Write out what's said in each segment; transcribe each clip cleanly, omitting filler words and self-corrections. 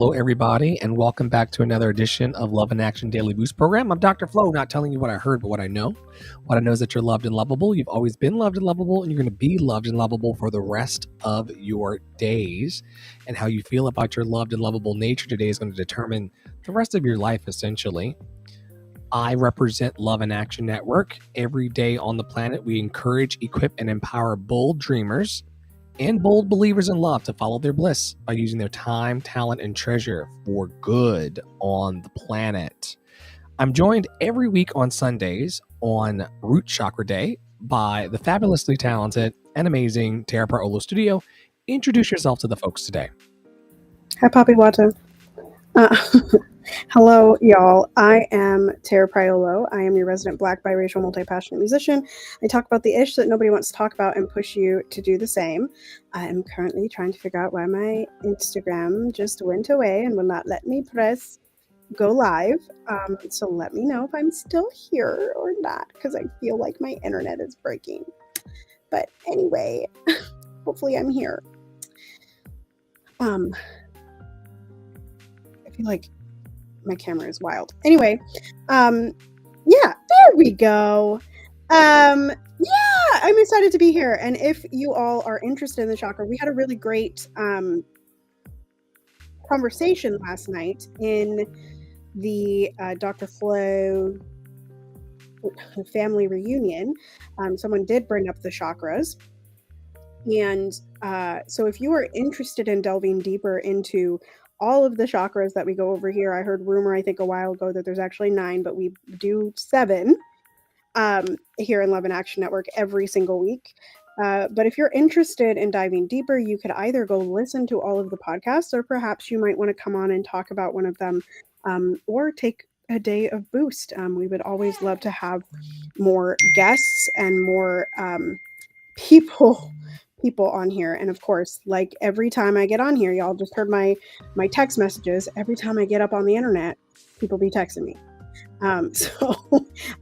Hello, everybody, and welcome back to another edition of Love in Action Daily Boost Program. I'm Dr. Flo, not telling you what I heard, but what I know. What I know is that you're loved and lovable. You've always been loved and lovable, and you're going to be loved and lovable for the rest of your days. And how you feel about your loved and lovable nature today is going to determine the rest of your life, essentially. I represent Love in Action Network. Every day on the planet, we encourage, equip, and empower bold dreamers and bold believers in love to follow their bliss by using their time, talent, and treasure for good on the planet. I'm joined every week on Sundays on Root Chakra Day by the fabulously talented and amazing Tara Paolo Studio. Introduce yourself to the folks today. Hi, Poppy Wata. Hello, y'all. I am Tara Priolo. I am your resident Black, biracial, multi-passionate musician. I talk about the ish that nobody wants to talk about and push you to do the same. I am currently trying to figure out why my Instagram just went away and will not let me press go live. So let me know if I'm still here or not, because I feel like my internet is breaking. But anyway, hopefully I'm here. I feel like my camera is wild. Anyway, yeah, there we go. Yeah, I'm excited to be here. And if you all are interested in the chakra, we had a really great conversation last night in the Dr. Flo family reunion. Someone did bring up the chakras. And so if you are interested in delving deeper into all of the chakras that we go over here, I heard rumor, I think a while ago, that there's actually 9, but we do 7 here in Love in Action Network every single week. But if you're interested in diving deeper, you could either go listen to all of the podcasts, or perhaps you might want to come on and talk about one of them, or take a day of boost. We would always love to have more guests and more people on here. And of course, like every time I get on here, y'all just heard my text messages. Every time I get up on the internet, people be texting me. So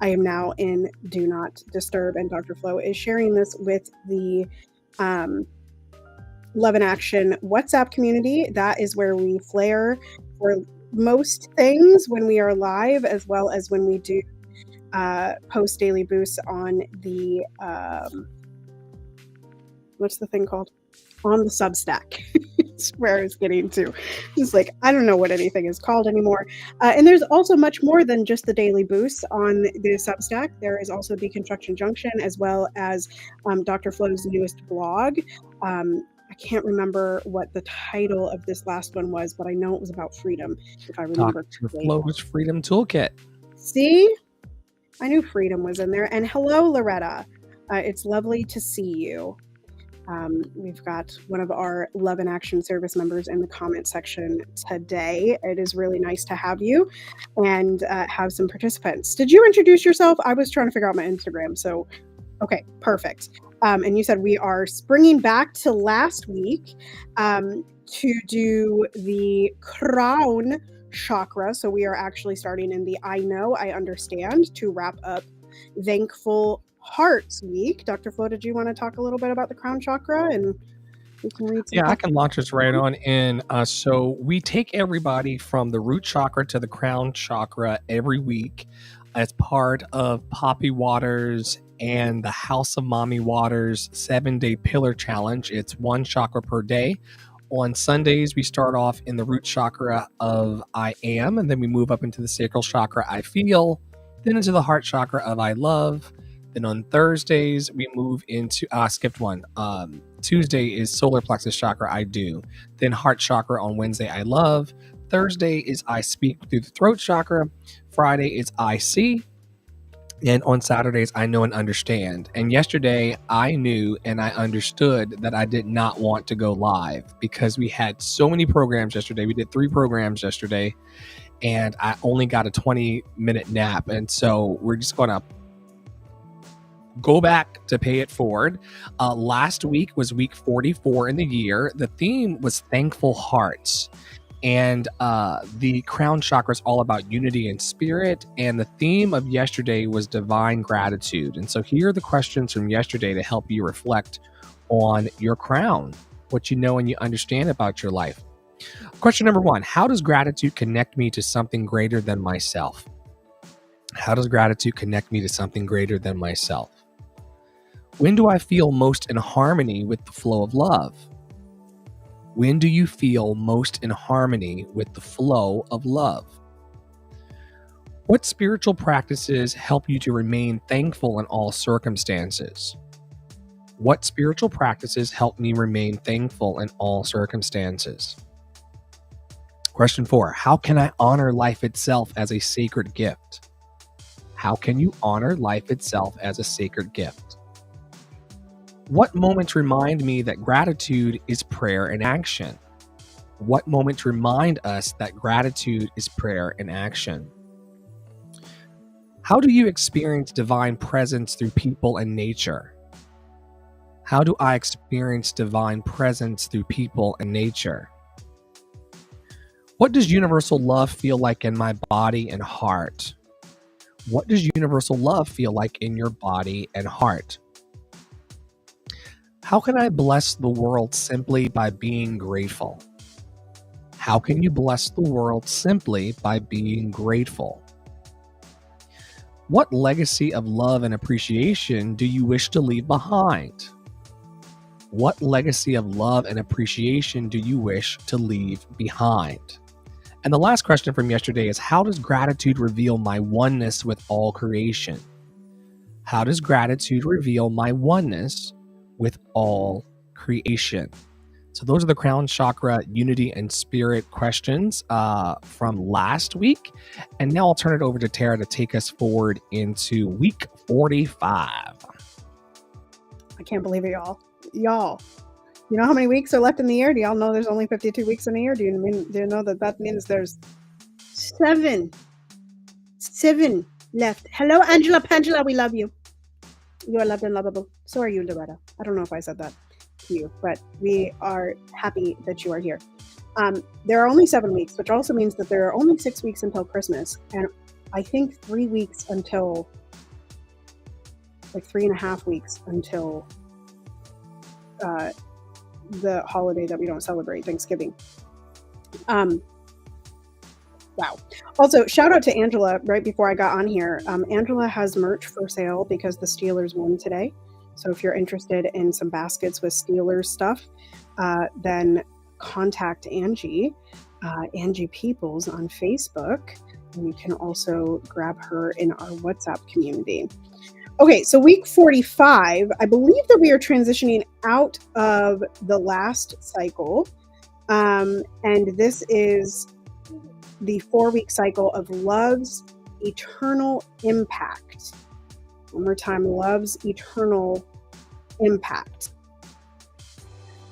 I am now in Do Not Disturb, and Dr. Flo is sharing this with the Love in Action WhatsApp community. That is where we flare for most things when we are live, as well as when we do post daily boosts on the what's the thing called? On the Substack. It's where I was getting to. It's like, I don't know what anything is called anymore. And there's also much more than just the daily boosts on the Substack. There is also Deconstruction Junction, as well as Dr. Flo's newest blog. I can't remember what the title of this last one was, but I know it was about freedom, if I remember Dr. Flo's Freedom Toolkit. See? I knew freedom was in there. And hello, Loretta. It's lovely to see you. We've got one of our Love in Action service members in the comment section today. It is really nice to have you and have some participants. Did you introduce yourself? I was trying to figure out my Instagram. So, okay, perfect. And you said we are springing back to last week to do the crown chakra. So we are actually starting in the I know, I understand to wrap up Thankful Hearts Week. Dr. Flo, did you want to talk a little bit about the crown chakra? And we can read some I can launch us right on in. So we take everybody from the root chakra to the crown chakra every week as part of Poppy Waters and the House of Mommy Waters 7-day pillar challenge. It's 1 chakra per day. On Sundays, we start off in the root chakra of I am, and then we move up into the sacral chakra, I feel, then into the heart chakra of I love. Then on Thursdays, we move into, skipped one. Tuesday is solar plexus chakra, I do. Then heart chakra on Wednesday, I love. Thursday is I speak through the throat chakra. Friday is I see. And on Saturdays, I know and understand. And yesterday, I knew and I understood that I did not want to go live because we had so many programs yesterday. We did 3 programs yesterday, and I only got a 20-minute nap. And so we're just going to go back to pay it forward. Last week was week 44 in the year. The theme was Thankful Hearts. And the crown chakra is all about unity and spirit. And the theme of yesterday was divine gratitude. And so here are the questions from yesterday to help you reflect on your crown, what you know and you understand about your life. Question number 1, how does gratitude connect me to something greater than myself? How does gratitude connect me to something greater than myself? When do I feel most in harmony with the flow of love? When do you feel most in harmony with the flow of love? What spiritual practices help you to remain thankful in all circumstances? What spiritual practices help me remain thankful in all circumstances? Question 4, how can I honor life itself as a sacred gift? How can you honor life itself as a sacred gift? What moments remind me that gratitude is prayer in action? What moments remind us that gratitude is prayer in action? How do you experience divine presence through people and nature? How do I experience divine presence through people and nature? What does universal love feel like in my body and heart? What does universal love feel like in your body and heart? How can I bless the world simply by being grateful? How can you bless the world simply by being grateful? What legacy of love and appreciation do you wish to leave behind? What legacy of love and appreciation do you wish to leave behind? And the last question from yesterday is, how does gratitude reveal my oneness with all creation? How does gratitude reveal my oneness with all creation? So those are the crown chakra unity and spirit questions from last week. And now I'll turn it over to Tara to take us forward into week 45. I can't believe it, y'all. Y'all, you know how many weeks are left in the year? Do y'all know there's only 52 weeks in a year? Do you know that means there's seven left? Hello, Angela Pangela, we love you. You are loved and lovable. So are you, Loretta. I don't know if I said that to you, but we are happy that you are here. There are only 7 weeks, which also means that there are only 6 weeks until Christmas, and I think 3 weeks until, like 3.5 weeks until the holiday that we don't celebrate, Thanksgiving. Wow. Also, shout out to Angela right before I got on here. Angela has merch for sale because the Steelers won today. So if you're interested in some baskets with Steelers stuff, then contact Angie, Angie Peoples on Facebook. And you can also grab her in our WhatsApp community. Okay, so week 45, I believe that we are transitioning out of the last cycle. And this is the 4-week cycle of love's eternal impact. One more time, love's eternal impact.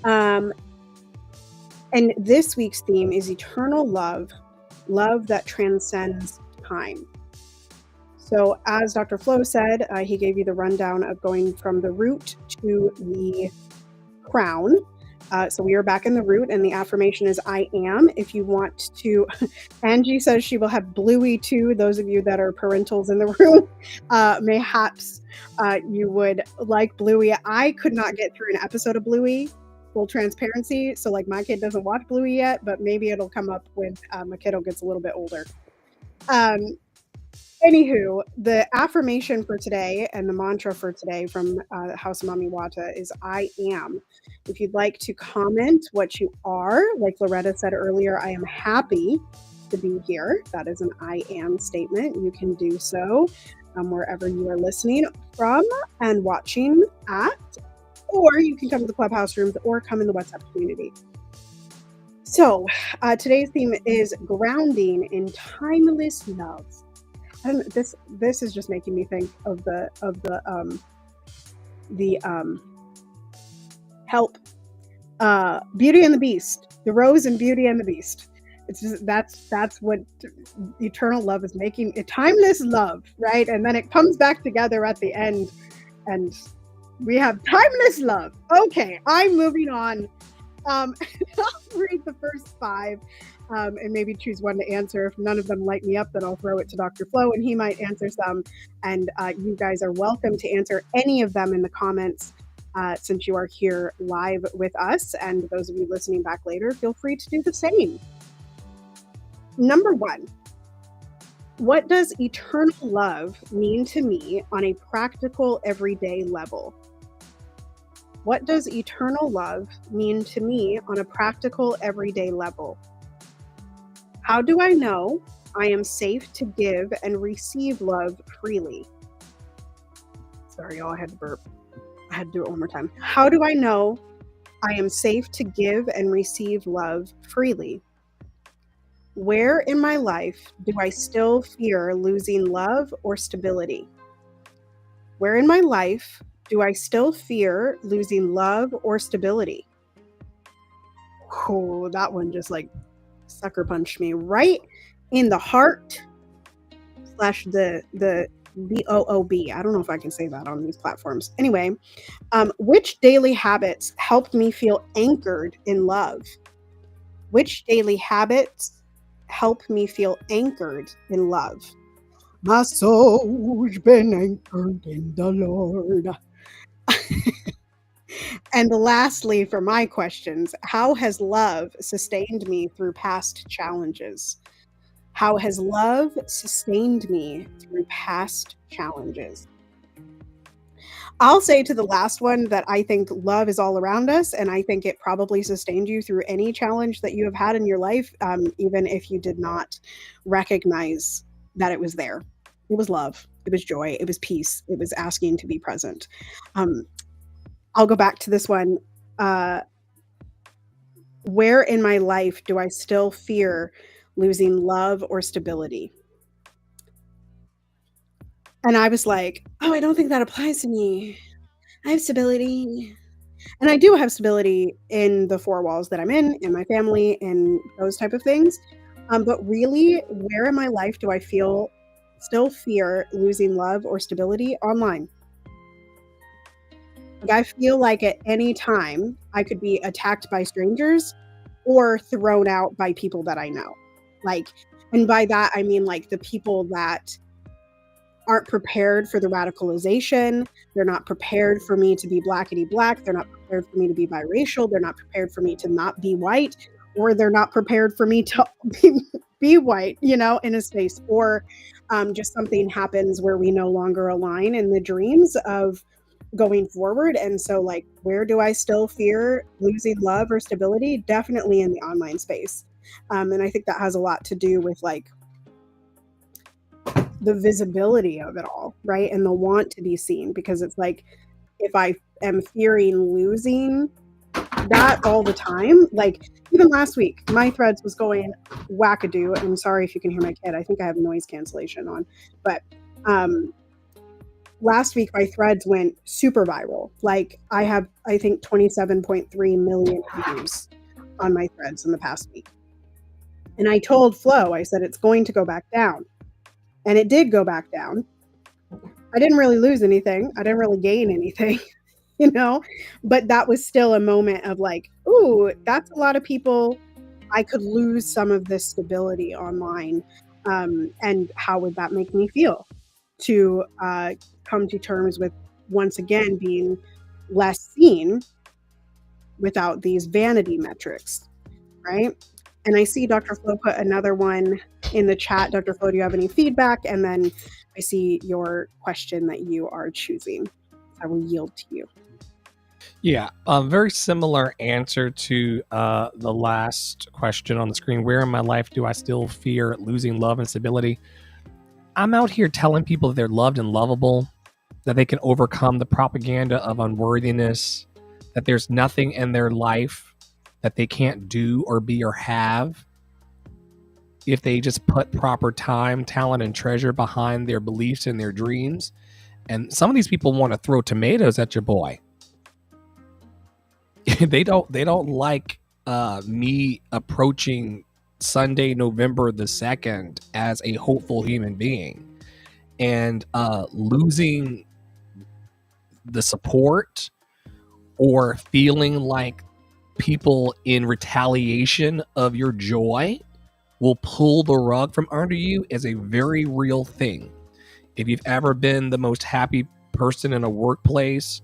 And this week's theme is eternal love, love that transcends time. So as Dr. Flo said, he gave you the rundown of going from the root to the crown. So we are back in the root, and the affirmation is I am. If you want to, Angie says she will have Bluey too. Those of you that are parentals in the room, mayhaps you would like Bluey. I could not get through an episode of Bluey, full transparency. So like my kid doesn't watch Bluey yet, but maybe it'll come up when my kiddo gets a little bit older. Anywho, the affirmation for today and the mantra for today from House of Mami Wata is I am. If you'd like to comment what you are, like Loretta said earlier, I am happy to be here. That is an I am statement. You can do so wherever you are listening from and watching at, or you can come to the clubhouse rooms or come in the WhatsApp community. So today's theme is grounding in timeless love. And this is just making me think of the Help, Beauty and the Beast, the Rose and Beauty and the Beast. It's just that's what eternal love is making, a timeless love, right? And then it comes back together at the end, and we have timeless love. Okay, I'm moving on. I'll read the first 5. And maybe choose one to answer. If none of them light me up, then I'll throw it to Dr. Flo and he might answer some. And you guys are welcome to answer any of them in the comments since you are here live with us. And those of you listening back later, feel free to do the same. Number one, what does eternal love mean to me on a practical, everyday level? What does eternal love mean to me on a practical, everyday level? How do I know I am safe to give and receive love freely? Sorry, y'all, I had to burp. I had to do it one more time. How do I know I am safe to give and receive love freely? Where in my life do I still fear losing love or stability? Where in my life do I still fear losing love or stability? Oh, that one just like sucker punched me right in the heart / the BOOB. I don't know if I can say that on these platforms. Anyway, which daily habits helped me feel anchored in love? Which daily habits help me feel anchored in love? My soul's been anchored in the Lord. And lastly, for my questions, how has love sustained me through past challenges? How has love sustained me through past challenges? I'll say to the last one that I think love is all around us, and I think it probably sustained you through any challenge that you have had in your life, even if you did not recognize that it was there. It was love. It was joy. It was peace. It was asking to be present. I'll go back to this one. Where in my life do I still fear losing love or stability? And I was like, oh, I don't think that applies to me. I have stability. And I do have stability in the four walls that I'm in my family, and those type of things. But really, where in my life do I still fear losing love or stability? Online. Like, I feel like at any time I could be attacked by strangers or thrown out by people that I know. Like, and by that, I mean like the people that aren't prepared for the radicalization. They're not prepared for me to be blackity black. They're not prepared for me to be biracial. They're not prepared for me to not be white, or they're not prepared for me to be white, in a space, or just something happens where we no longer align in the dreams of going forward. And so, like, where do I still fear losing love or stability? Definitely in the online space. And I think that has a lot to do with like the visibility of it all, right? And the want to be seen, because it's like, if I am fearing losing that all the time, like even last week, my Threads was going wackadoo. I'm sorry if you can hear my kid. I think I have noise cancellation on, but last week my Threads went super viral. Like, I have, I think, 27.3 million views on my Threads in the past week. And I told Flo, I said, it's going to go back down. And it did go back down. I didn't really lose anything. I didn't really gain anything, but that was still a moment of like, ooh, that's a lot of people. I could lose some of this stability online. And how would that make me feel to come to terms with, once again, being less seen without these vanity metrics, right? And I see Dr. Flo put another one in the chat. Dr. Flo, do you have any feedback? And then I see your question that you are choosing. I will yield to you. Yeah, very similar answer to the last question on the screen. Where in my life do I still fear losing love and stability? I'm out here telling people that they're loved and lovable, that they can overcome the propaganda of unworthiness, that there's nothing in their life that they can't do or be or have if they just put proper time, talent, and treasure behind their beliefs and their dreams. And some of these people want to throw tomatoes at your boy. They don't like me approaching Sunday, November the 2nd as a hopeful human being, and losing the support or feeling like people in retaliation of your joy will pull the rug from under you is a very real thing. If you've ever been the most happy person in a workplace,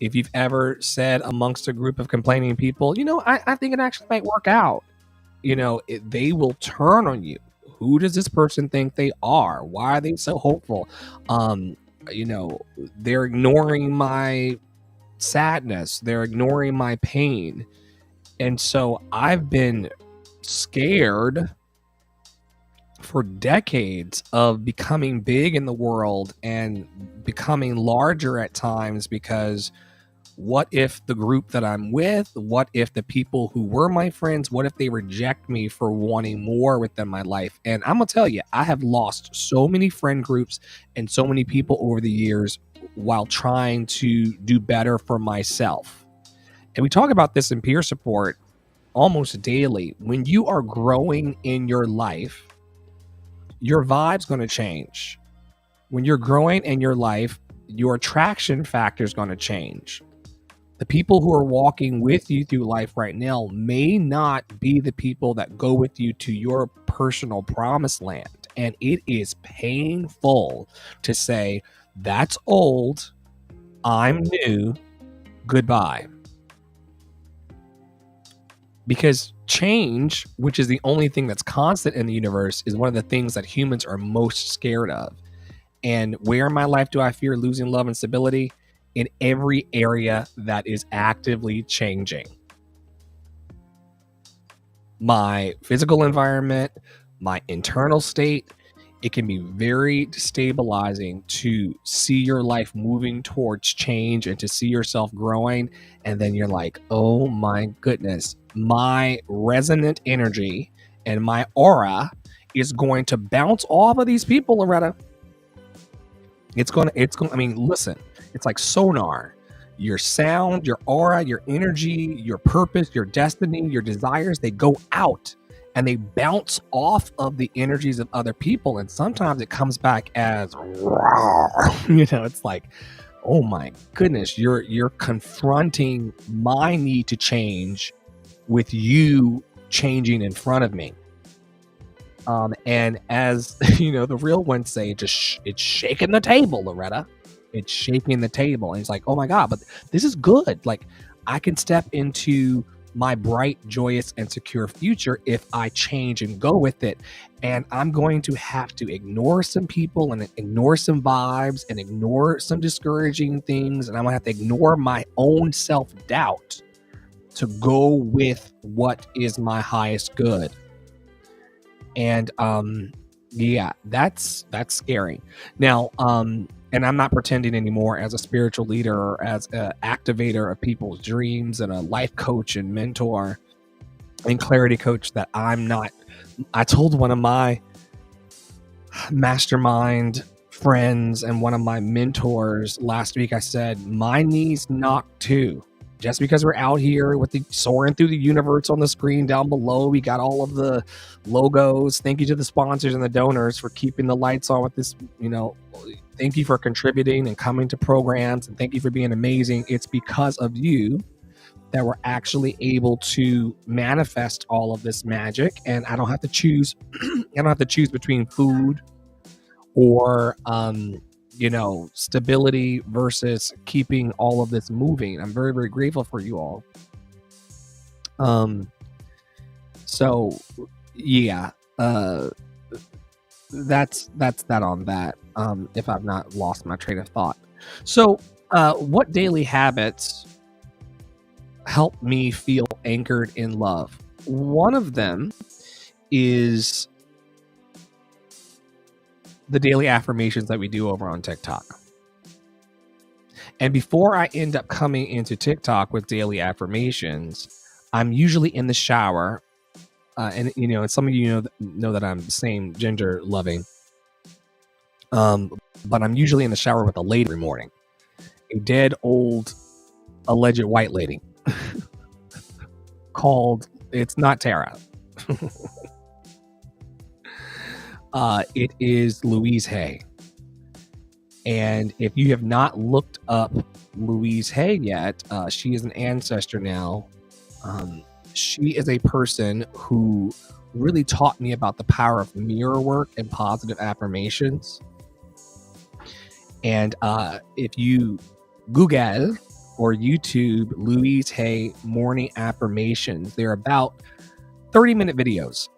If you've ever said amongst a group of complaining people, I think it actually might work out, they will turn on you. Who does this person think they are? Why are they so hopeful? They're ignoring my sadness. They're ignoring my pain. And so I've been scared for decades of becoming big in the world and becoming larger at times, because what if the group that I'm with, what if the people who were my friends, what if they reject me for wanting more within my life? And I'm gonna tell you, I have lost so many friend groups and so many people over the years while trying to do better for myself. And we talk about this in peer support almost daily. When you are growing in your life, your vibe's going to change. When you're growing in your life, your attraction factor is going to change. The people who are walking with you through life right now may not be the people that go with you to your personal promised land. And it is painful to say, that's old, I'm new, goodbye. Because change, which is the only thing that's constant in the universe, is one of the things that humans are most scared of. And where in my life do I fear losing love and stability? In every area that is actively changing. My physical environment, my internal state, it can be very destabilizing to see your life moving towards change and to see yourself growing. And then you're like, oh my goodness, my resonant energy and my aura is going to bounce off of these people, Loretta. I mean, listen, it's like sonar. Your sound, your aura, your energy, your purpose, your destiny, your desires, they go out and they bounce off of the energies of other people. And sometimes it comes back as, it's like, oh my goodness, you're confronting my need to change with you changing in front of me. And as the real ones say, it's shaking the table, Loretta. It's shaking the table. And it's like, oh my God, but this is good. Like, I can step into my bright, joyous, and secure future if I change and go with it. And I'm going to have to ignore some people and ignore some vibes and ignore some discouraging things. And I'm gonna have to ignore my own self-doubt to go with what is my highest good. And yeah, that's scary. Now, and I'm not pretending anymore as a spiritual leader or as an activator of people's dreams and a life coach and mentor and clarity coach that I'm not. I told one of my mastermind friends and one of my mentors last week, I said, my knees knock too. Just because we're out here with the soaring through the universe on the screen down below, we got all of the logos. Thank you to the sponsors and the donors for keeping the lights on with this, thank you for contributing and coming to programs, and thank you for being amazing. It's because of you that we're actually able to manifest all of this magic. And I don't have to choose, between food or, stability versus keeping all of this moving. I'm very, very grateful for you all. So yeah, that's that on that. If I've not lost my train of thought. So, what daily habits help me feel anchored in love? One of them is the daily affirmations that we do over on TikTok. And before I end up coming into TikTok with daily affirmations, I'm usually in the shower. And some of you know that I'm the same gender loving. But I'm usually in the shower with a lady every morning. A dead old alleged white lady called, it's not Tara. It is Louise Hay. And if you have not looked up Louise Hay yet, she is an ancestor now. She is a person who really taught me about the power of mirror work and positive affirmations. And if you Google or YouTube Louise Hay morning affirmations. They're about 30-minute videos.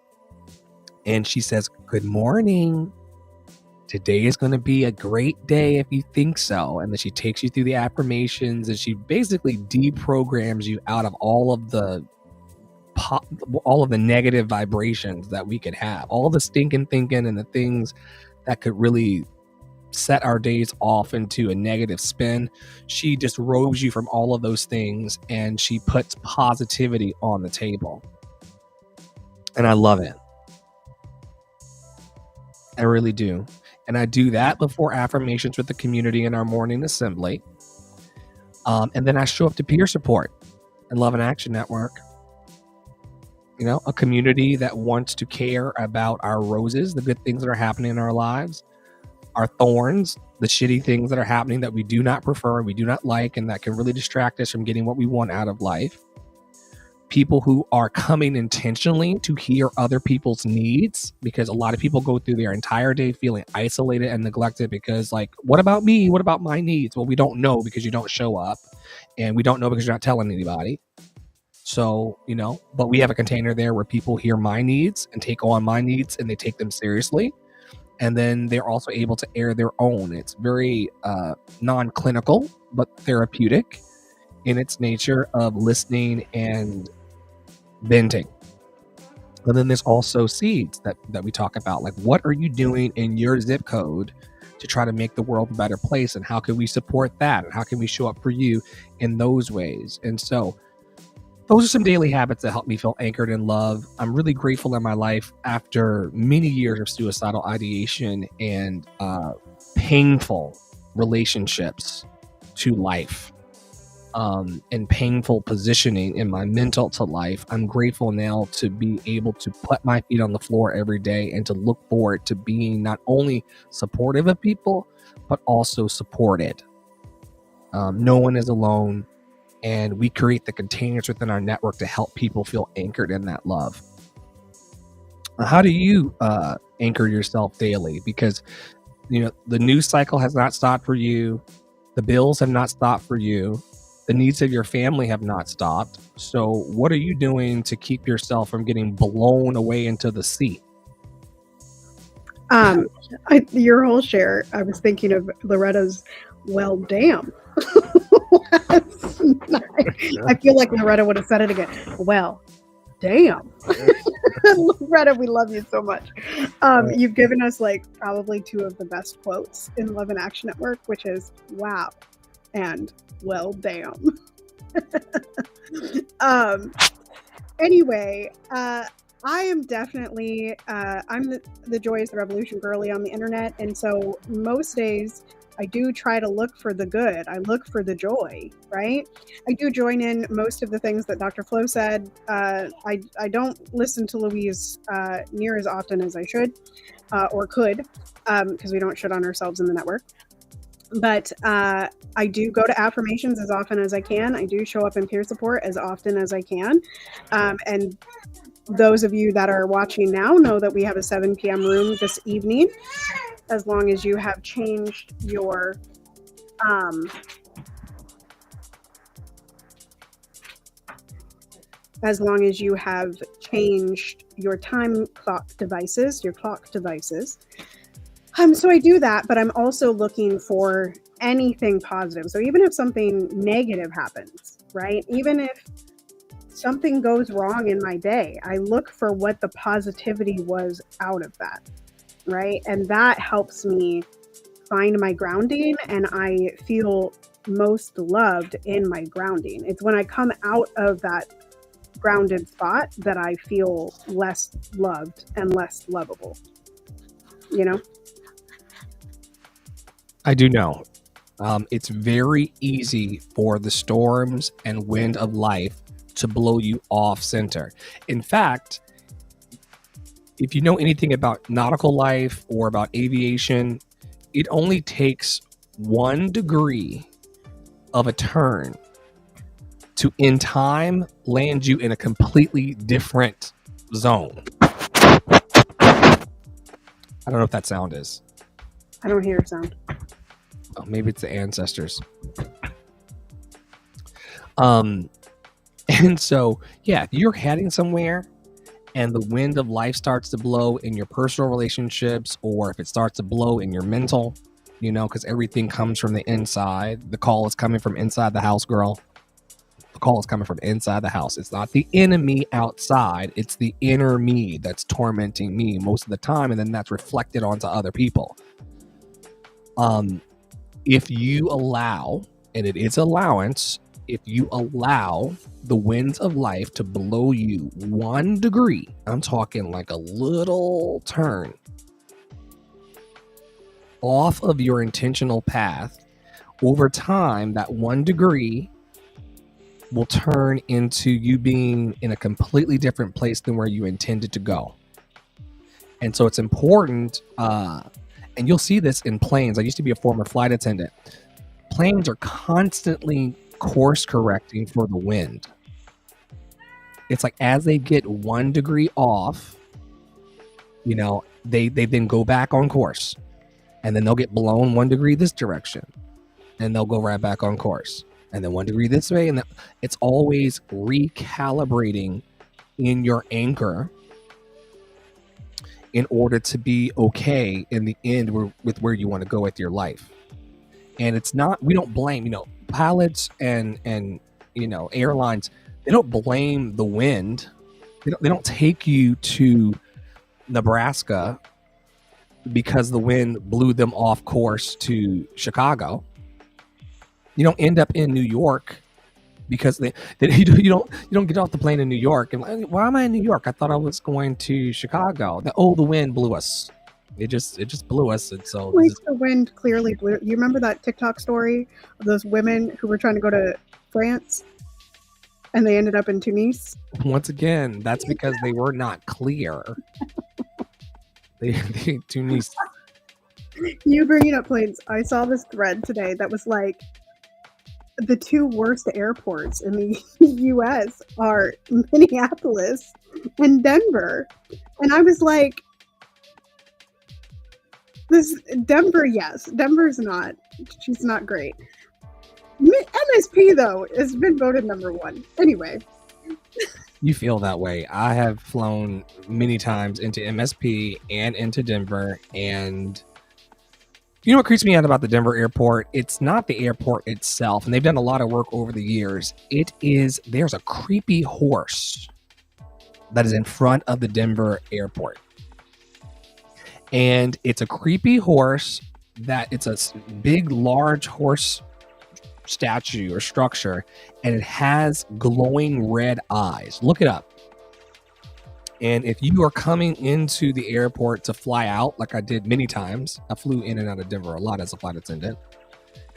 And she says, "Good morning. Today is going to be a great day if you think so." And then she takes you through the affirmations, and she basically deprograms you out of all of the negative vibrations that we could have, all the stinking thinking and the things that could really set our days off into a negative spin. She just robes you from all of those things, and she puts positivity on the table. And I love it. I really do. And I do that before affirmations with the community in our morning assembly. And then I show up to peer support and Love in Action Network. You know, a community that wants to care about our roses, the good things that are happening in our lives, our thorns, the shitty things that are happening that we do not prefer, we do not like, and that can really distract us from getting what we want out of life. People who are coming intentionally to hear other people's needs, because a lot of people go through their entire day feeling isolated and neglected because, like, what about me? What about my needs? Well, we don't know because you don't show up, and we don't know because you're not telling anybody. So, you know, but we have a container there where people hear my needs and take on my needs, and they take them seriously. And then they're also able to air their own. It's very non-clinical, but therapeutic in its nature of listening and venting. And then there's also seeds that we talk about. Like, what are you doing in your zip code to try to make the world a better place? And how can we support that? And how can we show up for you in those ways? And so those are some daily habits that help me feel anchored in love. I'm really grateful in my life after many years of suicidal ideation and painful relationships to life. And painful positioning in my mental to life. I'm grateful now to be able to put my feet on the floor every day and to look forward to being not only supportive of people, but also supported. No one is alone, and we create the containers within our network to help people feel anchored in that love. How do you anchor yourself daily? Because, you know, the news cycle has not stopped for you. The bills have not stopped for you. The needs of your family have not stopped. So what are you doing to keep yourself from getting blown away into the sea? Your whole share, I was thinking of Loretta's "well, damn." I feel like Loretta would have said it again. Well, damn. Loretta, we love you so much. You've given us like probably two of the best quotes in Love in Action Network, which is "wow" and "well, damn." Anyway, I am definitely I'm the Joy is the Revolution girly on the internet, and so most days I do try to look for the good. I look for the joy, right? I do join in most of the things that Dr. Flo said. I don't listen to Louise near as often as I should or could, because we don't shit on ourselves in the network. But I do go to affirmations as often as I can. I do show up in peer support as often as I can. And those of you that are watching now know that we have a 7 p.m. room this evening. As long as you have changed your time clock devices, your clock devices. So I do that, but I'm also looking for anything positive. So even if something negative happens, right? Even if something goes wrong in my day, I look for what the positivity was out of that, right? And that helps me find my grounding, and I feel most loved in my grounding. It's when I come out of that grounded spot that I feel less loved and less lovable, you know? I do know. It's very easy for the storms and wind of life to blow you off center. In fact, if you know anything about nautical life or about aviation, it only takes 1 degree of a turn to, in time, land you in a completely different zone. I don't know if that sound is. I don't hear a sound. Oh, maybe it's the ancestors. And so, yeah, if you're heading somewhere and the wind of life starts to blow in your personal relationships, or if it starts to blow in your mental, because everything comes from the inside. The call is coming from inside the house, girl. The call is coming from inside the house. It's not the enemy outside. It's the inner me that's tormenting me most of the time, and then that's reflected onto other people. If you allow, and it is allowance, if you allow the winds of life to blow you 1 degree, I'm talking like a little turn off of your intentional path, over time, that 1 degree will turn into you being in a completely different place than where you intended to go. And so it's important, and you'll see this in planes. I used to be a former flight attendant. Planes are constantly course correcting for the wind. It's like as they get 1 degree off, they then go back on course, and then they'll get blown 1 degree this direction, and they'll go right back on course, and then 1 degree this way, and it's always recalibrating in your anchor in order to be okay in the end with where you want to go with your life. And it's not, we don't blame, pilots and airlines, they don't blame the wind. They don't take you to Nebraska because the wind blew them off course to Chicago. You don't end up in New York because you don't get off the plane in New York and like, why am I in New York? I thought I was going to Chicago. The wind blew us. It just blew us. And so at least the wind clearly blew. You remember that TikTok story of those women who were trying to go to France and they ended up in Tunis? Once again, that's because they were not clear. Tunis. You bringing up planes. I saw this thread today that was like, the 2 worst airports in the U.S. are Minneapolis and Denver. And I was like, Denver, yes. Denver's not. She's not great. MSP, though, has been voted number 1. Anyway. You feel that way. I have flown many times into MSP and into Denver, and you know what creeps me out about the Denver airport? It's not the airport itself, and they've done a lot of work over the years. There's a creepy horse that is in front of the Denver airport. And it's a creepy horse it's a big, large horse statue or structure, and it has glowing red eyes. Look it up. And if you are coming into the airport to fly out, like I did many times, I flew in and out of Denver a lot as a flight attendant.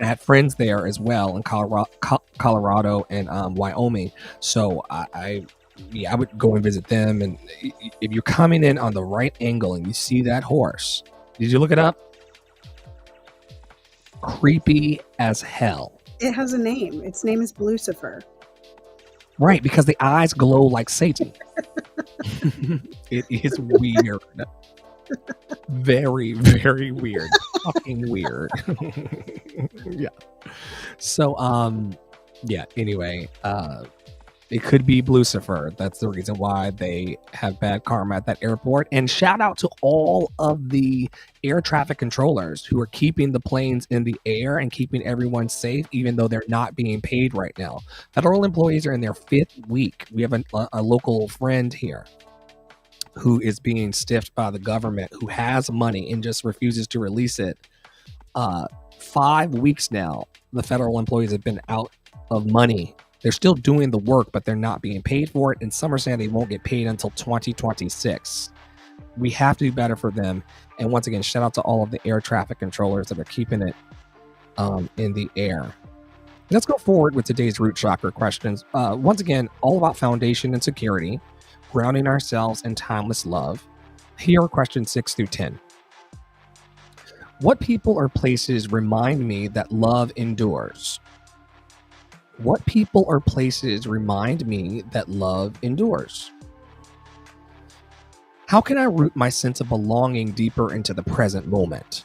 I had friends there as well in Colorado and Wyoming. So I would go and visit them. And if you're coming in on the right angle and you see that horse, did you look it up? Creepy as hell. It has a name. Its name is Lucifer. Right, because the eyes glow like Satan. It is weird. Very, very weird. Fucking weird. Yeah. So, anyway, it could be Lucifer. That's the reason why they have bad karma at that airport. And shout out to all of the air traffic controllers who are keeping the planes in the air and keeping everyone safe, even though they're not being paid right now. Federal employees are in their 5th week. We have a local friend here who is being stiffed by the government, who has money and just refuses to release it. 5 weeks now, the federal employees have been out of money. They're still doing the work, but they're not being paid for it. And some are saying they won't get paid until 2026. We have to do better for them. And once again, shout out to all of the air traffic controllers that are keeping it in the air. Let's go forward with today's root chakra questions. Once again, all about foundation and security, grounding ourselves in timeless love. Here are questions 6 through 10. What people or places remind me that love endures? What people or places remind me that love endures? How can I root my sense of belonging deeper into the present moment?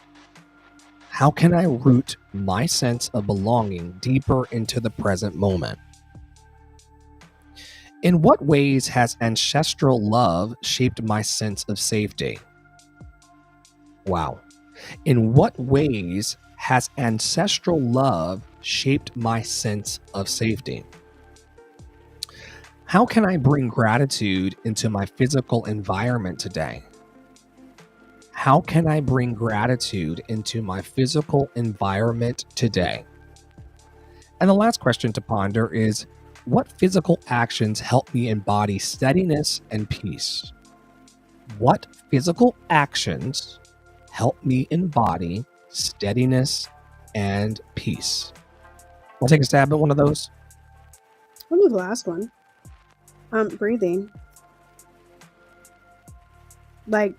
How can I root my sense of belonging deeper into the present moment? In what ways has ancestral love shaped my sense of safety? Wow. In what ways has ancestral love shaped my sense of safety? How can I bring gratitude into my physical environment today? How can I bring gratitude into my physical environment today? And the last question to ponder is, what physical actions help me embody steadiness and peace? What physical actions help me embody steadiness and peace? I'll take a stab at one of those. What was the last one? Breathing. Like,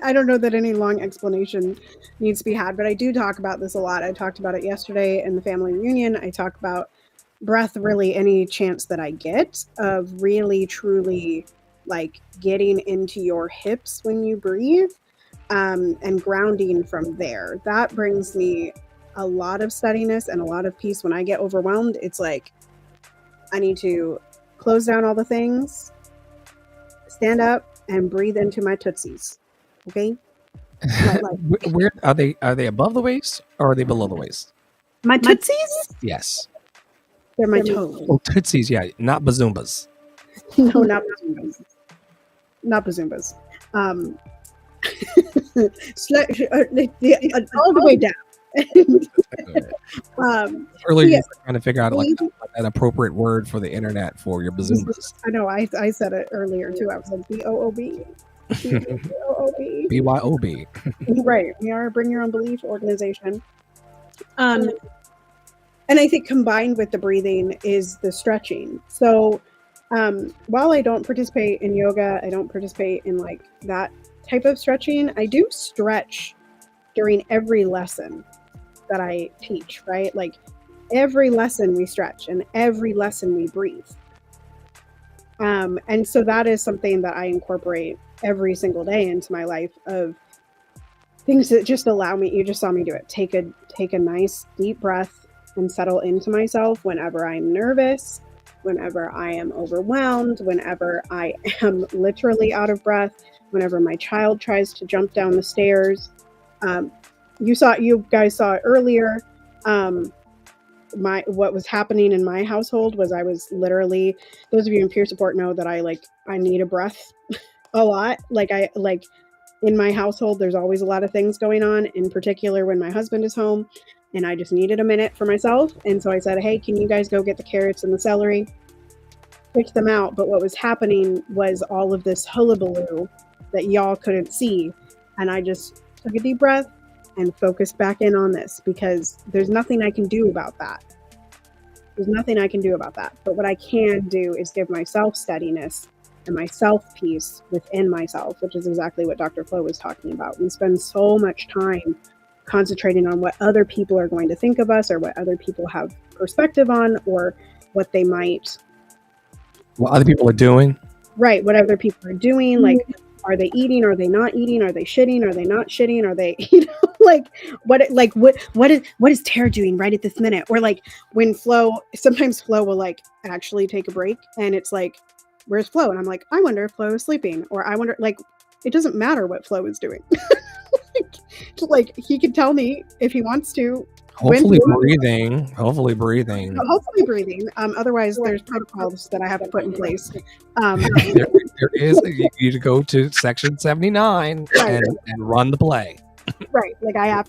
I don't know that any long explanation needs to be had, but I do talk about this a lot. I talked about it yesterday in the family reunion. I talk about breath really any chance that I get of really, truly like getting into your hips when you breathe, and grounding from there. That brings me a lot of steadiness and a lot of peace. When I get overwhelmed, it's like I need to close down all the things, stand up, and breathe into my tootsies. Okay? Where are they? Are they above the waist or are they below the waist? My tootsies? Yes. They're my toes. Oh, tootsies, yeah, not bazoombas. No, not bazoombas. Not bazoombas. All the way down. Earlier, you were trying to figure out like an appropriate word for the internet for your bazoombas. I know. I said it earlier too. I was like BOOB. BOOB. BYOB. Right. We are a bring your own belief organization. And I think combined with the breathing is the stretching. So while I don't participate in yoga, I don't participate in like that type of stretching, I do stretch during every lesson that I teach, right? Like every lesson we stretch and every lesson we breathe. And so that is something that I incorporate every single day into my life, of things that just allow me, you just saw me do it. Take a nice deep breath and settle into myself whenever I'm nervous, whenever I am overwhelmed, whenever I am literally out of breath, whenever my child tries to jump down the stairs. You guys saw it earlier. What was happening in my household was I was literally, those of you in peer support know that I need a breath a lot. In my household, there's always a lot of things going on, in particular when my husband is home, and I just needed a minute for myself. And so I said, hey, can you guys go get the carrots and the celery? Picked them out. But what was happening was all of this hullabaloo that y'all couldn't see. And I just took a deep breath and focused back in on this, because there's nothing I can do about that. There's nothing I can do about that. But what I can do is give myself steadiness and myself peace within myself, which is exactly what Dr. Flo was talking about. We spend so much time concentrating on what other people are going to think of us, or what other people have perspective on, or what they might... What other people are doing. Right, what other people are doing. Like, are they eating? Are they not eating? Are they shitting? Are they not shitting? Are they, what is Tara doing right at this minute? Or like when sometimes Flo will like actually take a break, and it's like, where's Flo? And I'm like, I wonder if Flo is sleeping, or I wonder, like, it doesn't matter what Flo is doing. like he can tell me if he wants to. Hopefully breathing. Otherwise, there's protocols that I have to put in place. There is. You go to section 79 and run the play. Right. Like I have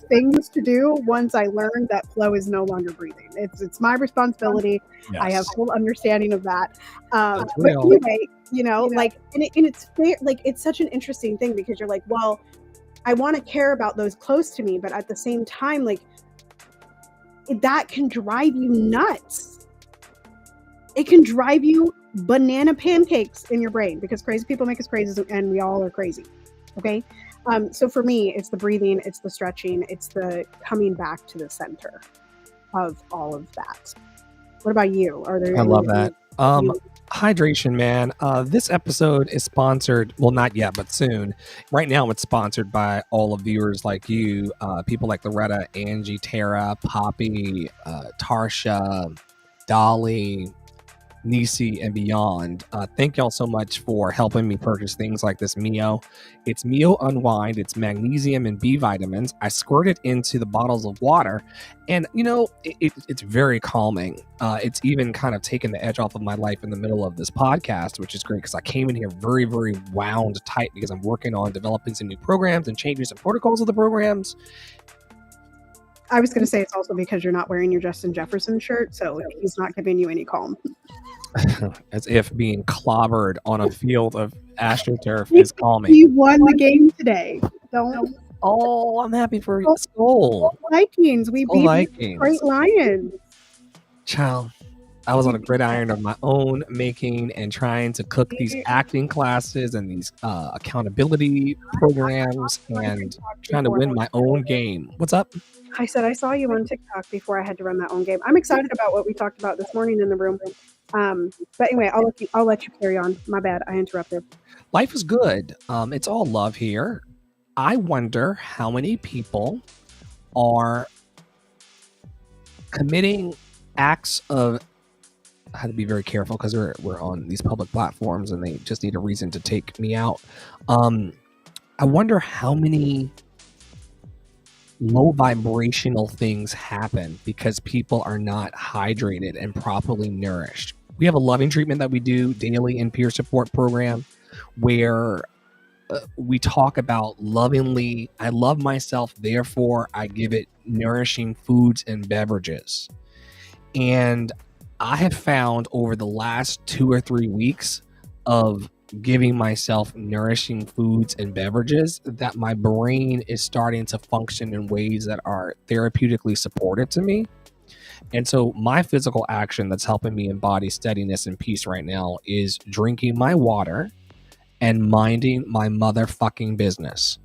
things to do once I learn that Flo is no longer breathing. It's my responsibility. Yes. I have full understanding of that. But anyway, and it's fair. Like, it's such an interesting thing, because you're like, well, I want to care about those close to me, but at the same time, like, that can drive you nuts. It can drive you banana pancakes in your brain, because crazy people make us crazy, and we all are crazy. Okay. So for me, it's the breathing, it's the stretching, it's the coming back to the center of all of that. What about you? I love that. Hydration, man. This episode is sponsored. Well, not yet, but soon. Right now, it's sponsored by all of viewers like you, people like Loretta, Angie, Tara, Poppy, Tarsha, Dolly, Nisi and beyond. Thank y'all so much for helping me purchase things like this Mio. It's Mio Unwind. It's magnesium and B vitamins. I squirt it into the bottles of water, and it's very calming. It's even kind of taken the edge off of my life in the middle of this podcast, which is great because I came in here very, very wound tight because I'm working on developing some new programs and changing some protocols of the programs. I was going to say it's also because you're not wearing your Justin Jefferson shirt, so he's not giving you any calm. As if being clobbered on a field of AstroTurf is calming. You won the game today. Don't. Oh, I'm happy for Skol. Vikings. We beat the Detroit Lions. Child, I was on a gridiron of my own making and trying to cook these acting classes and these accountability programs and trying to win my own game. What's up? I said I saw you on TikTok before I had to run that own game. I'm excited about what we talked about this morning in the room. But anyway, I'll let you carry on. My bad, I interrupted. Life is good. It's all love here. I wonder how many people are committing acts of. I had to be very careful because we're on these public platforms and they just need a reason to take me out. I wonder how many low vibrational things happen because people are not hydrated and properly nourished. We have a loving treatment that we do daily in peer support program where we talk about lovingly, I love myself, therefore I give it nourishing foods and beverages. And I have found over the last 2 or 3 weeks of giving myself nourishing foods and beverages that my brain is starting to function in ways that are therapeutically supportive to me. And so my physical action that's helping me embody steadiness and peace right now is drinking my water and minding my motherfucking business.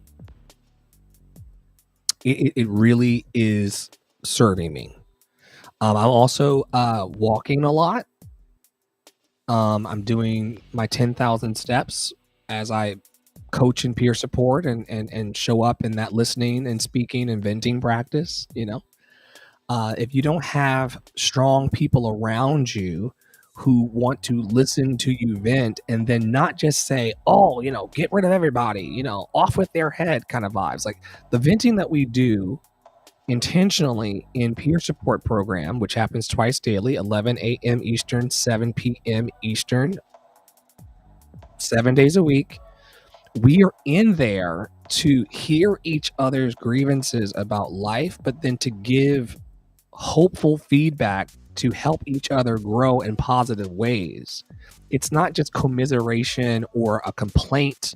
It really is serving me. I'm also walking a lot. I'm doing my 10,000 steps as I coach and peer support and show up in that listening and speaking and venting practice. If you don't have strong people around you who want to listen to you vent and then not just say, oh, get rid of everybody, off with their head kind of vibes. Like the venting that we do intentionally in peer support program, which happens twice daily, 11 a.m. Eastern, 7 p.m. Eastern, 7 days a week. We are in there to hear each other's grievances about life, but then to give hopeful feedback to help each other grow in positive ways. It's not just commiseration or a complaint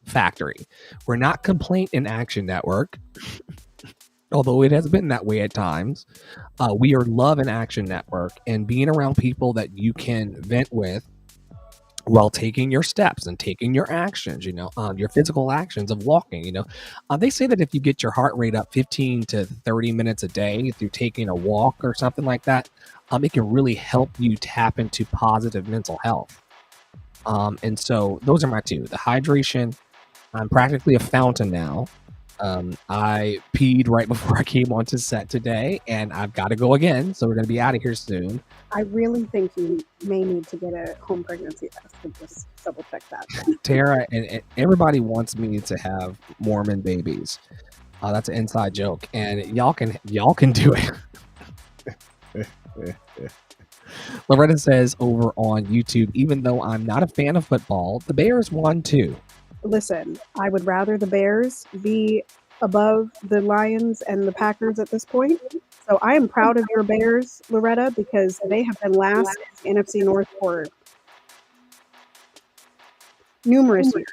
factory. We're not Complaint in Action Network. Although it has been that way at times. We are Love and Action Network, and being around people that you can vent with while taking your steps and taking your actions, your physical actions of walking, they say that if you get your heart rate up 15 to 30 minutes a day through taking a walk or something like that, it can really help you tap into positive mental health. And so those are my two. The hydration, I'm practically a fountain now. I peed right before I came onto set today, and I've got to go again, so we're going to be out of here soon. I really think you may need to get a home pregnancy test to just double check that. Tara, and everybody wants me to have Mormon babies. That's an inside joke, and y'all can do it. Loretta says over on YouTube, even though I'm not a fan of football, the Bears won too. Listen, I would rather the Bears be above the Lions and the Packers at this point. So I am proud of your Bears, Loretta, because they have been last in the NFC North for numerous years.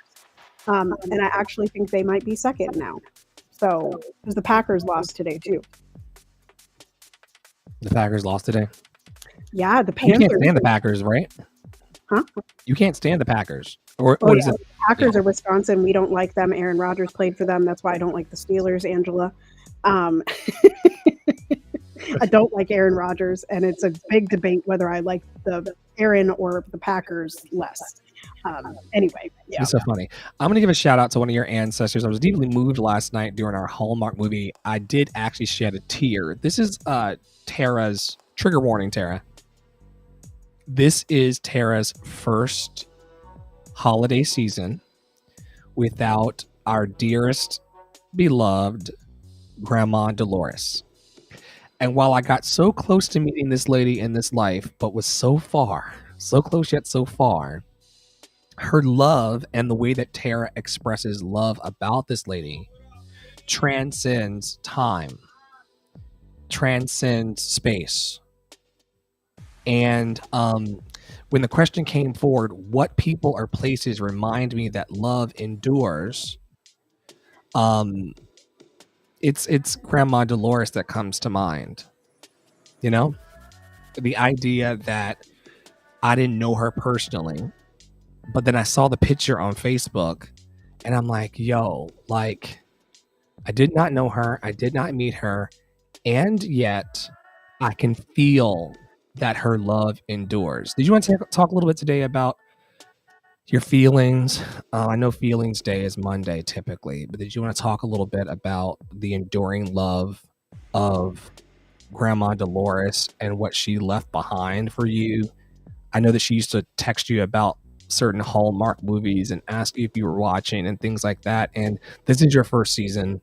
And I actually think they might be second now. So, because the Packers lost today too. The Packers lost today? Yeah, the Panthers. You can't stand the Packers, right? Huh? You can't stand the Packers. Or what is it? Packers are Wisconsin. We don't like them. Aaron Rodgers played for them. That's why I don't like the Steelers, Angela. I don't like Aaron Rodgers, and it's a big debate whether I like the Aaron or the Packers less. Anyway, yeah. It's so funny. I'm going to give a shout out to one of your ancestors. I was deeply moved last night during our Hallmark movie. I did actually shed a tear. This is Tara's trigger warning, Tara. this is Tara's first holiday season without our dearest, beloved Grandma Dolores. And while I got so close to meeting this lady in this life, but was so far, so close yet so far, her love and the way that Tara expresses love about this lady transcends time, transcends space. And when the question came forward, what people or places remind me that love endures, it's Grandma Dolores that comes to mind. You know, the idea that I didn't know her personally, but then I saw the picture on Facebook and I'm like, yo, like, I did not know her. I did not meet her. And yet I can feel that her love endures. Did you want to talk a little bit today about your feelings? I know Feelings Day is Monday typically, but did you want to talk a little bit about the enduring love of Grandma Dolores and what she left behind for you? I know that she used to text you about certain Hallmark movies and ask you if you were watching and things like that. And this is your first season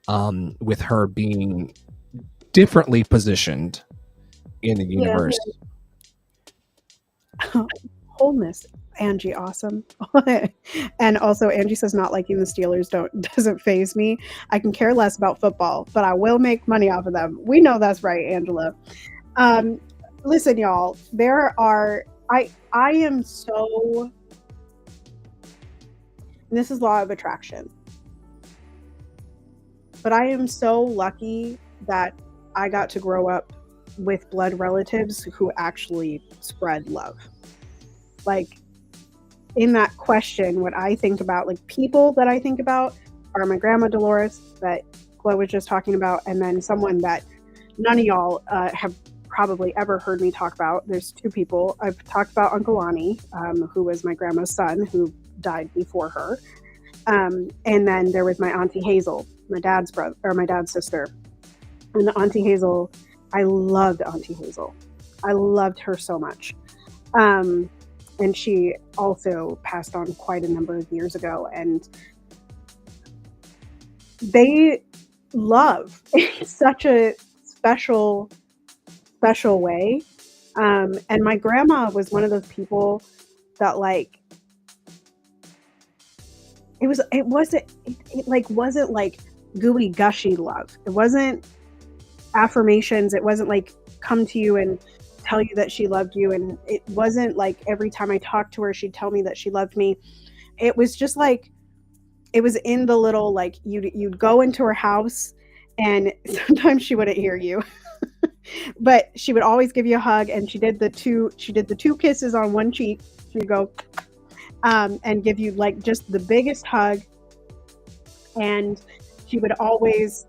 with her being differently positioned in the universe. Wholeness, Angie, awesome. And also Angie says not liking the Steelers doesn't faze me. I can care less about football, but I will make money off of them. We know that's right, Angela. Listen, y'all, I am so, and this is law of attraction, but I am so lucky that I got to grow up with blood relatives who actually spread love. Like, in that question, what I think about, like, people that I think about are my Grandma Dolores that Chloe was just talking about, and then someone that none of y'all have probably ever heard me talk about. There's two people. I've talked about Uncle Lonnie, who was my grandma's son, who died before her. And then there was my Auntie Hazel, my dad's brother, or my dad's sister. And Auntie Hazel, I loved Auntie Hazel. I loved her so much. And she also passed on quite a number of years ago. And they love in such a special way. And my grandma was one of those people that, like, it wasn't like gooey gushy love. It wasn't affirmations. It wasn't like come to you and tell you that she loved you. And it wasn't like every time I talked to her, she'd tell me that she loved me. It was just like, it was in the little, like, you'd go into her house and sometimes she wouldn't hear you. But she would always give you a hug, and she did the two kisses on one cheek. She'd go and give you, like, just the biggest hug. And she would always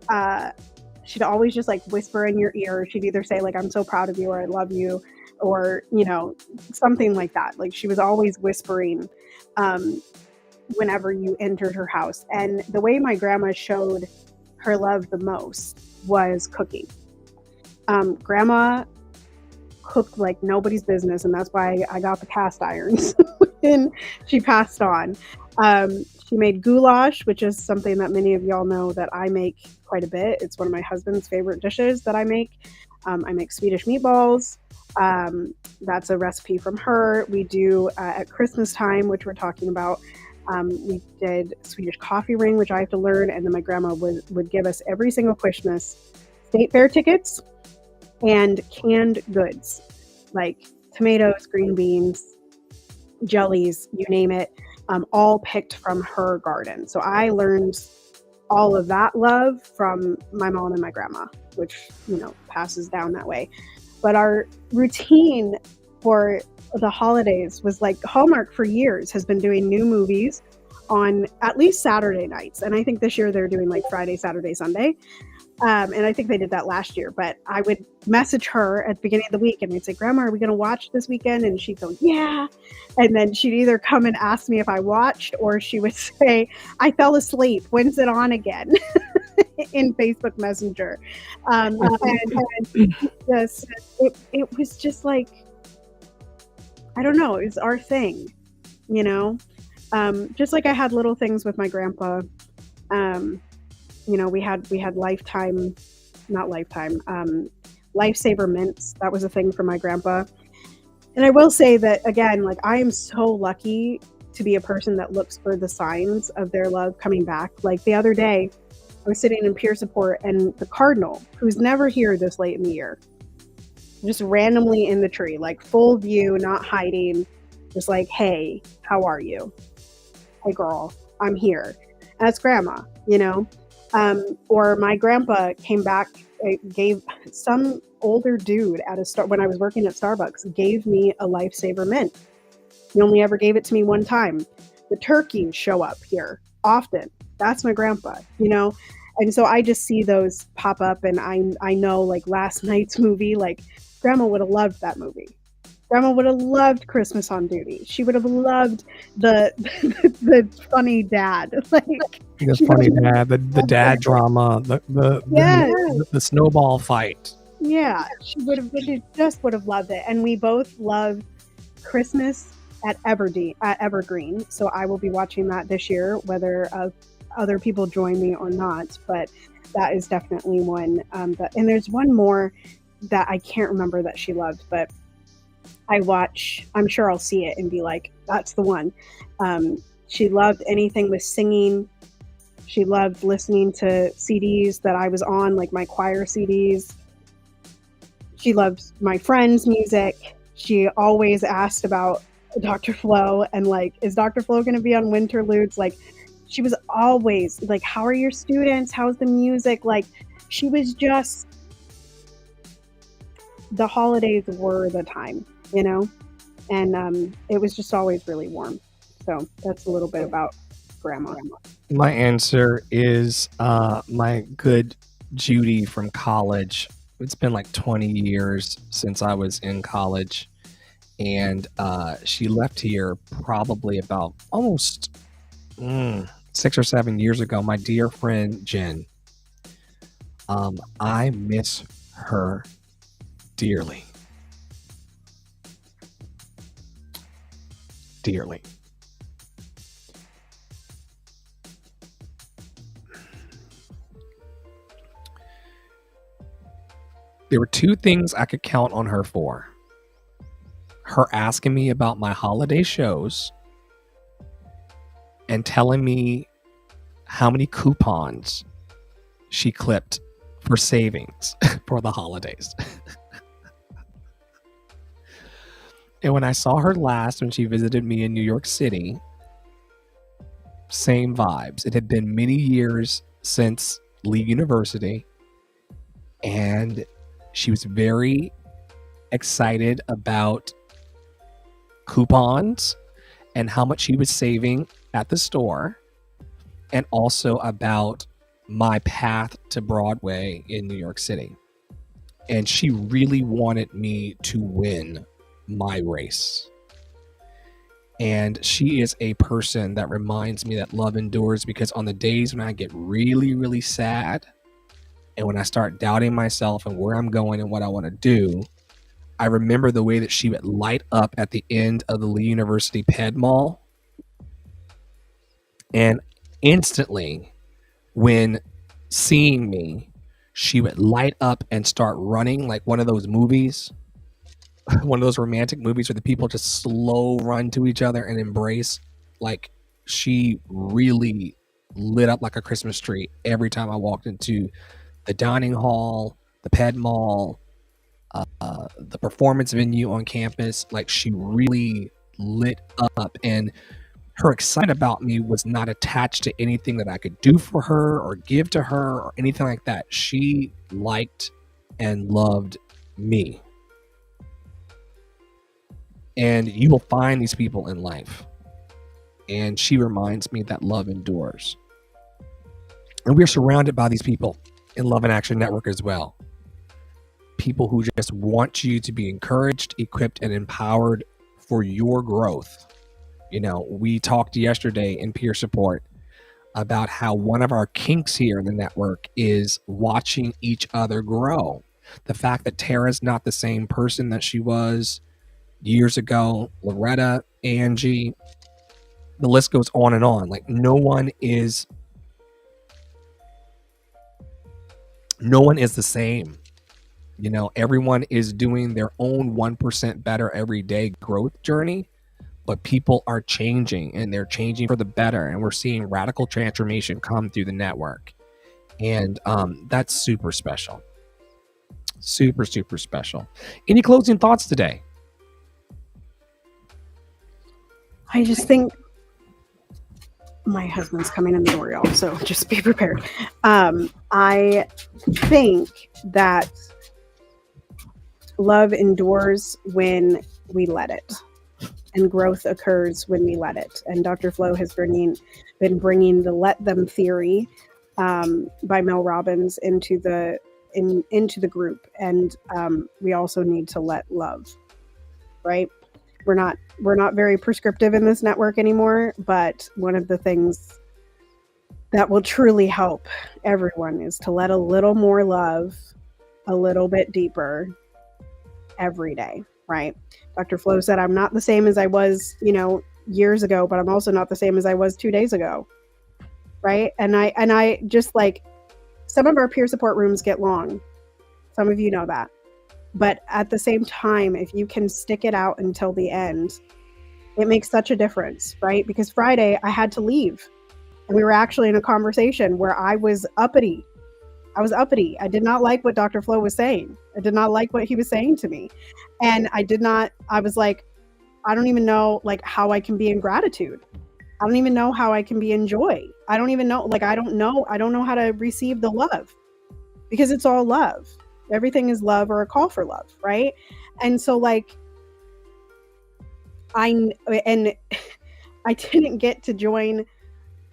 just, like, whisper in your ear. She'd either say, like, I'm so proud of you, or I love you, or, you know, something like that. Like, she was always whispering whenever you entered her house. And the way my grandma showed her love the most was cooking. Grandma cooked like nobody's business, and that's why I got the cast irons when she passed on. She made goulash, which is something that many of y'all know that I make quite a bit. It's one of my husband's favorite dishes that I make. I make Swedish meatballs. That's a recipe from her. We do at Christmas time, which we're talking about, we did Swedish coffee ring, which I have to learn, and then my grandma would give us every single Christmas state fair tickets and canned goods like tomatoes, green beans, jellies, you name it, all picked from her garden. So I learned all of that love from my mom and my grandma, which, you know, passes down that way. But our routine for the holidays was like Hallmark for years has been doing new movies on at least Saturday nights. And I think this year they're doing like Friday, Saturday, Sunday. And I think they did that last year, but I would message her at the beginning of the week and we'd say, Grandma, are we going to watch this weekend? And she'd go, yeah. And then she'd either come and ask me if I watched, or she would say, I fell asleep. When's it on again? In Facebook Messenger. And just, it was just like, I don't know, it's our thing, you know? Just like I had little things with my grandpa. Um, we had lifetime, not lifetime, lifesaver mints. That was a thing for my grandpa. And I will say that again, like I am so lucky to be a person that looks for the signs of their love coming back. Like the other day, I was sitting in peer support and the cardinal, who's never here this late in the year, just randomly in the tree, like full view, not hiding, just like, hey, how are you? Hey girl, I'm here. And that's grandma, you know? Or my grandpa came back, gave some older dude at a when I was working at Starbucks, gave me a lifesaver mint. He only ever gave it to me one time. The turkeys show up here often. That's my grandpa, you know? And so I just see those pop up, and I know, like last night's movie, like grandma would have loved that movie. Grandma would have loved Christmas on Duty. She would have loved the the funny dad. Like The she funny would have dad, the dad drama, yes. the snowball fight. Yeah, she just would have loved it. And we both loved Christmas at Evergreen. So I will be watching that this year, whether other people join me or not. But that is definitely one. And there's one more that I can't remember that she loved, but I'm sure I'll see it and be like, that's the one. She loved anything with singing. She loved listening to CDs that I was on, like my choir CDs. She loved my friends' music. She always asked about Dr. Flo and like, is Dr. Flo going to be on Winterludes? Like, she was always like, how are your students? How's the music? Like, she was just, the holidays were the time, you know? And it was just always really warm. So that's a little bit about grandma. My answer is my good Judy from college. It's been like 20 years since I was in college, and she left here probably about almost 6 or 7 years ago. My dear friend Jen. I miss her dearly. Dearly. There were two things I could count on her for. Her asking me about my holiday shows and telling me how many coupons she clipped for savings for the holidays. And when I saw her last, when she visited me in New York City, same vibes. It had been many years since Lee University, and she was very excited about coupons and how much she was saving at the store, and also about my path to Broadway in New York City. And she really wanted me to win my race. And she is a person that reminds me that love endures, because on the days when I get really, really sad, and when I start doubting myself and where I'm going and what I want to do, I remember the way that she would light up at the end of the Lee University Ped Mall. And instantly, when seeing me, she would light up and start running like one of those movies, one of those romantic movies where the people just slow run to each other and embrace. Like, she really lit up like a Christmas tree every time I walked into the dining hall, the Ped Mall, the performance venue on campus. Like, she really lit up, and her excitement about me was not attached to anything that I could do for her or give to her or anything like that. She liked and loved me. And you will find these people in life. And she reminds me that love endures. And we're surrounded by these people in Love in Action Network as well. People who just want you to be encouraged, equipped, and empowered for your growth. You know, we talked yesterday in peer support about how one of our kinks here in the network is watching each other grow. The fact that Tara's not the same person that she was years ago, Loretta, Angie, the list goes on and on. Like no one is the same. You know, everyone is doing their own 1% better every day growth journey, but people are changing and they're changing for the better. And we're seeing radical transformation come through the network. And that's super special. Super, super special. Any closing thoughts today? I just think my husband's coming in the door, y'all, so just be prepared. I think that love endures when we let it, and growth occurs when we let it. And Dr. Flo has been bringing the "let them" theory by Mel Robbins into the group, and we also need to let love. Right? We're not very prescriptive in this network anymore, but one of the things that will truly help everyone is to let a little more love, a little bit deeper every day, right? Dr. Flo said, I'm not the same as I was, years ago, but I'm also not the same as I was 2 days ago, right? And I just like, some of our peer support rooms get long. Some of you know that. But at the same time, if you can stick it out until the end, it makes such a difference, right? Because Friday I had to leave, and we were actually in a conversation where I was uppity. I did not like what Dr. Flo was saying. I did not like what he was saying to me. And I was like, I don't even know like how I can be in gratitude. I don't even know how I can be in joy. I don't even know, I don't know how to receive the love, because it's all love. Everything is love or a call for love, right? And so like, I didn't get to join,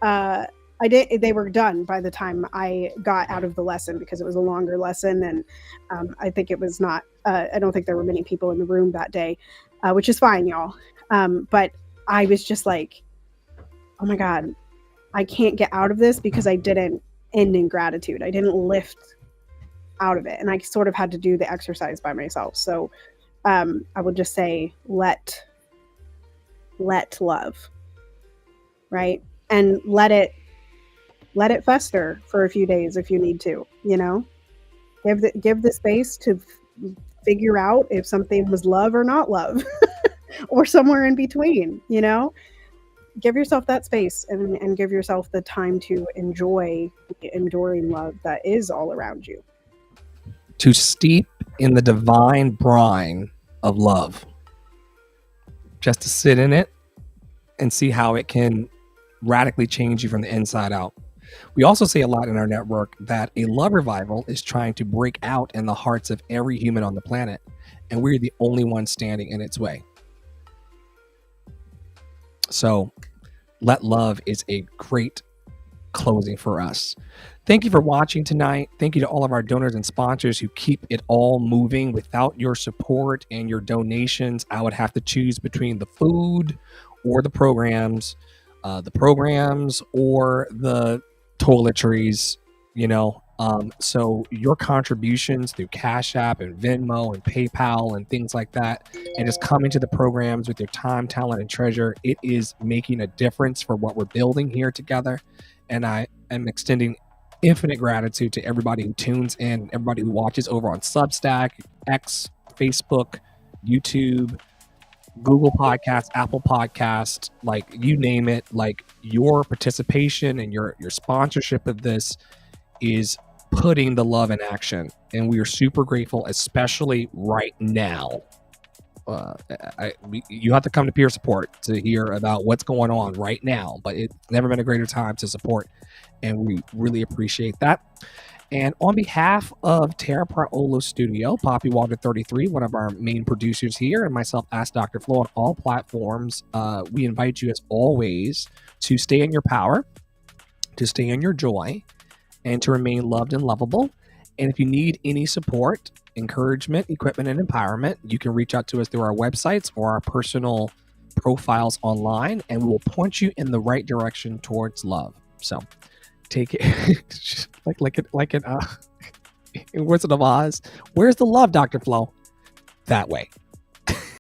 they were done by the time I got out of the lesson, because it was a longer lesson. And I think it was not, I don't think there were many people in the room that day, which is fine, y'all. But I was just like, oh my God, I can't get out of this because I didn't end in gratitude. I didn't lift out of it. And I sort of had to do the exercise by myself. So I would just say, let love, right? And let it fester for a few days if you need to, give the space to figure out if something was love or not love or somewhere in between, give yourself that space and give yourself the time to enjoy the enduring love that is all around you. To steep in the divine brine of love, just to sit in it and see how it can radically change you from the inside out. We also say a lot in our network that a love revival is trying to break out in the hearts of every human on the planet, and we're the only ones standing in its way. So let love is a great closing for us. Thank you for watching tonight. Thank you to all of our donors and sponsors who keep it all moving. Without your support and your donations, I would have to choose between the food or the programs or the toiletries, so your contributions through Cash App and Venmo and PayPal and things like that, and just coming to the programs with your time, talent, and treasure, it is making a difference for what we're building here together. And I am extending infinite gratitude to everybody who tunes in, everybody who watches over on Substack, X, Facebook, YouTube, Google Podcasts, Apple Podcasts, like you name it. Like your participation and your sponsorship of this is putting the love in action, and we are super grateful, especially right now. You have to come to peer support to hear about what's going on right now, but it's never been a greater time to support, and we really appreciate that. And on behalf of Tara Praolo Studio, Poppy Water 33, one of our main producers here, and myself, Ask Dr. Flo, on all platforms, we invite you as always to stay in your power, to stay in your joy, and to remain loved and lovable. And if you need any support, encouragement, equipment, and empowerment, you can reach out to us through our websites or our personal profiles online, and we'll point you in the right direction towards love. So take it like in Wizard of Oz. Where's the love, Dr. Flo? That way.